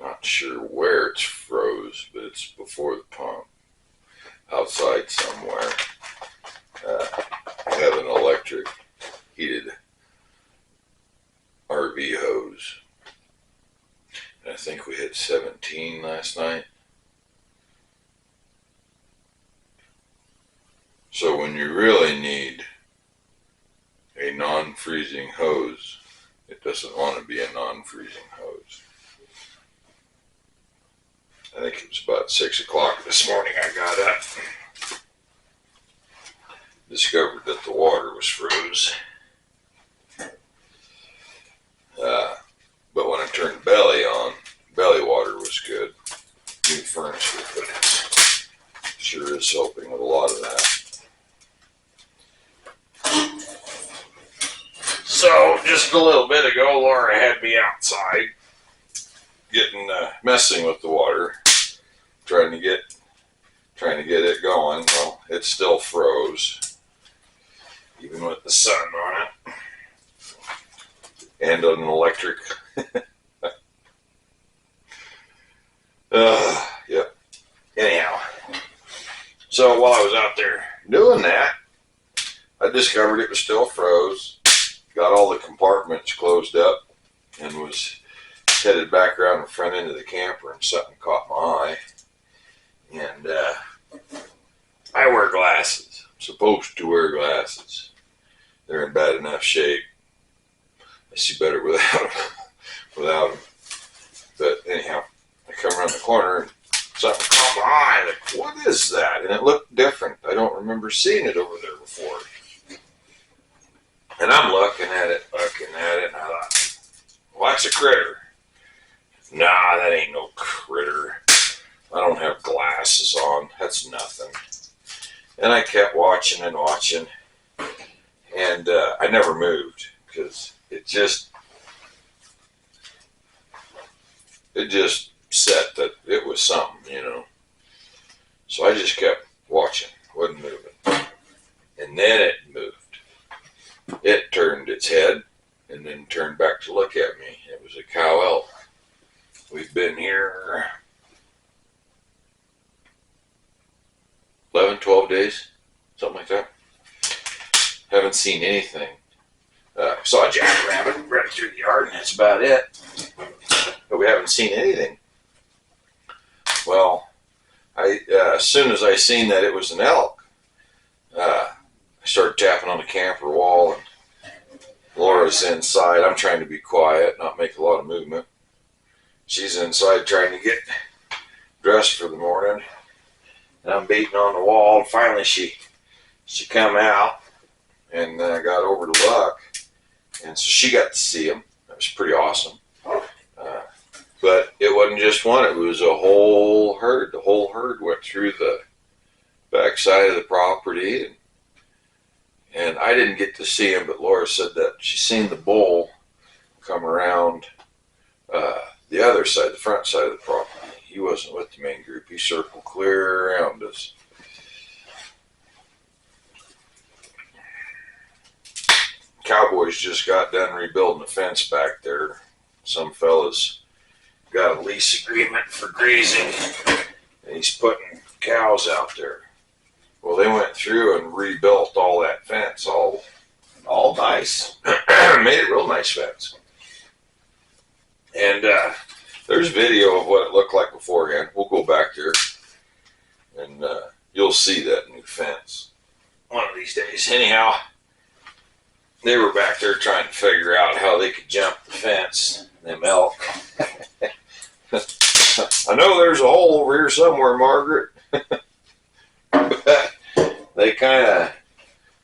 Not sure where it's froze, but it's before the pump. Outside somewhere. I have an electric heated RV hose. And I think we hit 17 last night. So when you really need a non-freezing hose, it doesn't want to be a non-freezing hose. I think it was about 6 o'clock this morning I got up. Discovered that the water was froze. But when I turned belly on, belly water was good. New furnace we put in. Sure is helping with a lot of that. So just a little bit ago, Laura had me outside messing with the water, trying to get it going. Well, it still froze, even with the sun on it, and on an electric. Yep. Anyhow, so while I was out there doing that, I discovered it was still froze. Got all the compartments closed up and was headed back around the front end of the camper, and something caught my eye. And I wear glasses. I'm supposed to wear glasses. They're in bad enough shape. I see better without them. But anyhow, I come around the corner and something caught my eye. Like, what is that? And it looked different. I don't remember seeing it over there before. And I'm looking at it, and I thought, well, that's a critter. Nah, that ain't no critter. I don't have glasses on. That's nothing. And I kept watching and watching, and I never moved because it just set that it was something, you know. So I just kept watching, wasn't moving. And then it moved. It turned its head and then turned back to look at me. It was a cow elk. We've been here 11, 12 days, something like that. Haven't seen anything. Saw a jackrabbit right through the yard, and that's about it. But we haven't seen anything. Well, as soon as I seen that it was an elk, I started tapping on the camper wall, and Laura's inside. I'm trying to be quiet, not make a lot of movement. She's inside trying to get dressed for the morning, and I'm beating on the wall. Finally, she come out and got over to look, and so she got to see him. That was pretty awesome. But it wasn't just one; it was a whole herd. The whole herd went through the backside of the property, and I didn't get to see him. But Laura said that she seen the bull come around the other side, the front side of the property. He wasn't with the main group. He circled clear around us. Cowboys just got done rebuilding the fence back there. Some fellas got a lease agreement for grazing, and he's putting cows out there. Well, they went through and rebuilt all that fence, all nice. Made it real nice fence. And there's video of what it looked like beforehand. We'll go back there, and you'll see that new fence one of these days. Anyhow, they were back there trying to figure out how they could jump the fence, them elk. I know there's a hole over here somewhere, Margaret. But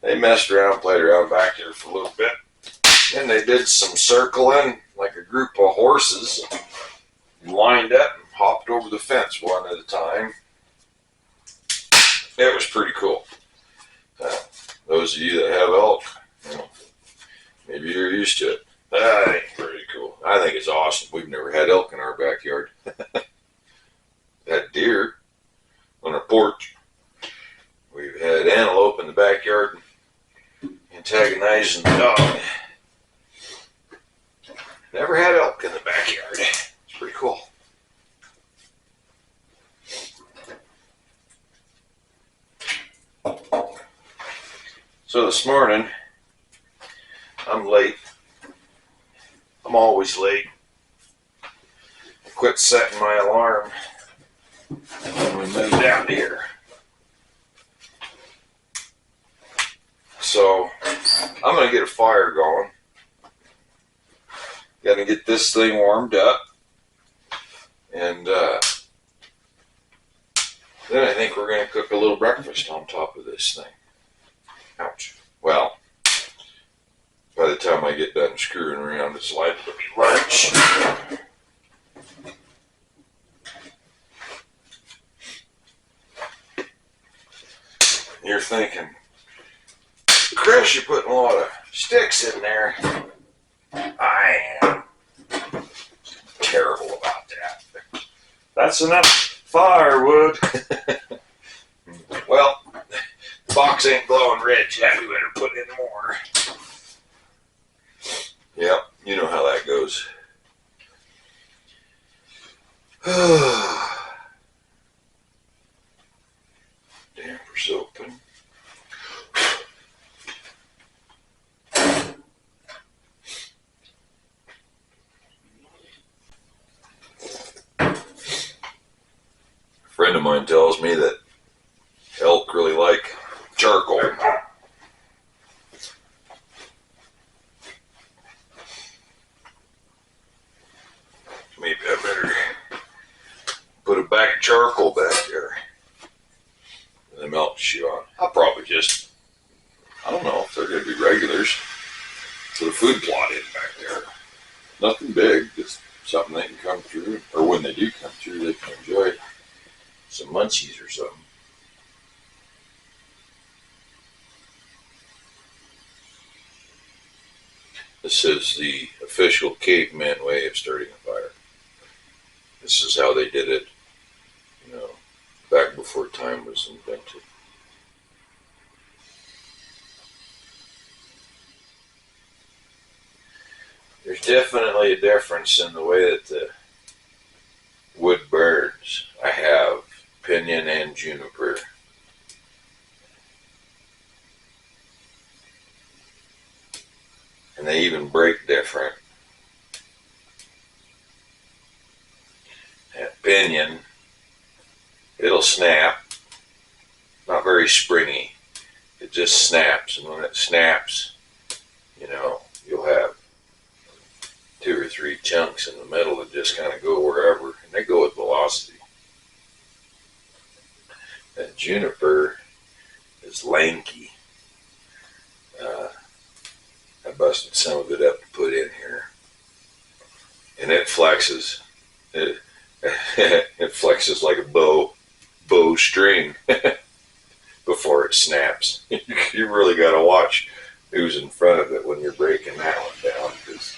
they messed around, played around back there for a little bit. And they did some circling, like a group of horses, lined up and hopped over the fence one at a time. It was pretty cool. Those of you that have elk, you know, maybe you're used to it. That ain't pretty cool. I think it's awesome. We've never had elk in our backyard. Had deer on our porch. We've had antelope in the backyard antagonizing the dog. Never had elk in the backyard. It's pretty cool. this morning, I'm late. I'm always late. I quit setting my alarm when we moved down here. So, I'm going to get a fire going. Got to get this thing warmed up. And then I think we're going to cook a little breakfast on top of this thing. Ouch. Well, by the time I get done screwing around, it's likely to be lunch. You're thinking, Chris, you're putting a lot of sticks in there. I am terrible about that. That's enough firewood. Well, the box ain't glowing red yet. We better put in more. Yep, you know how that goes. Damper's open. A friend of mine tells me that elk really like charcoal. Maybe I better put a bag of charcoal back there and then melt the shoe on. I'll probably just, I don't know if they're going to be regulars, put a food plot in back there. Nothing big, just something they can come through, or when they do come through, they can enjoy some munchies or something. This is the official caveman way of starting a fire. This is how they did it, you know, back before time was invented. There's definitely a difference in the way that the wood burns. I have pinyon and juniper. And they even break different. That pinyon, it'll snap, not very springy. It just snaps, and when it snaps, you know, you'll have 2 or 3 chunks in the middle that just kind of go wherever, and they go with velocity. That juniper is lanky. I busted some of it up to put in here, and it flexes. It flexes like a bow string before it snaps. You really got to watch who's in front of it when you're breaking that one down, because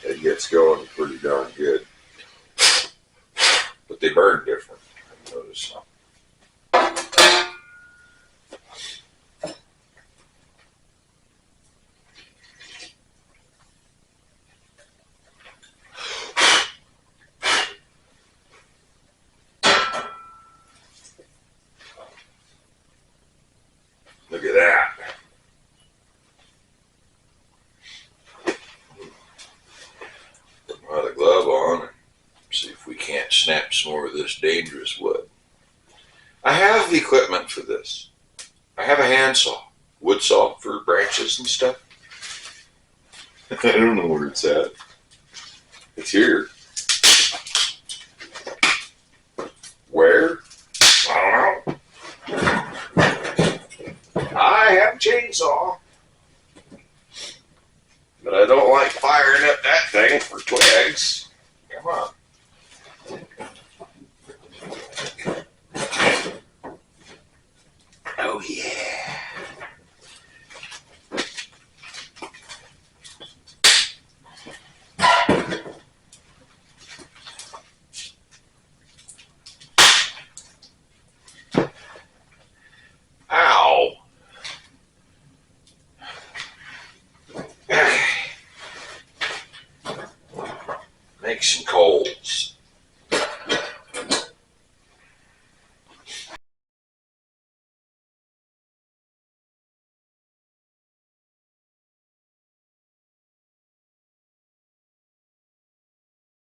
it gets going pretty darn good. But they burn different, I've noticed. Look at that. Put my other glove on and see if we can't snap some more of this dangerous wood. I have the equipment for this. I have a handsaw, wood saw for branches and stuff. I don't know where it's at. It's here. Where? I don't know. I have a chainsaw, but I don't like firing up that thing for twigs. Come on. Oh yeah. Ow. Make some coals.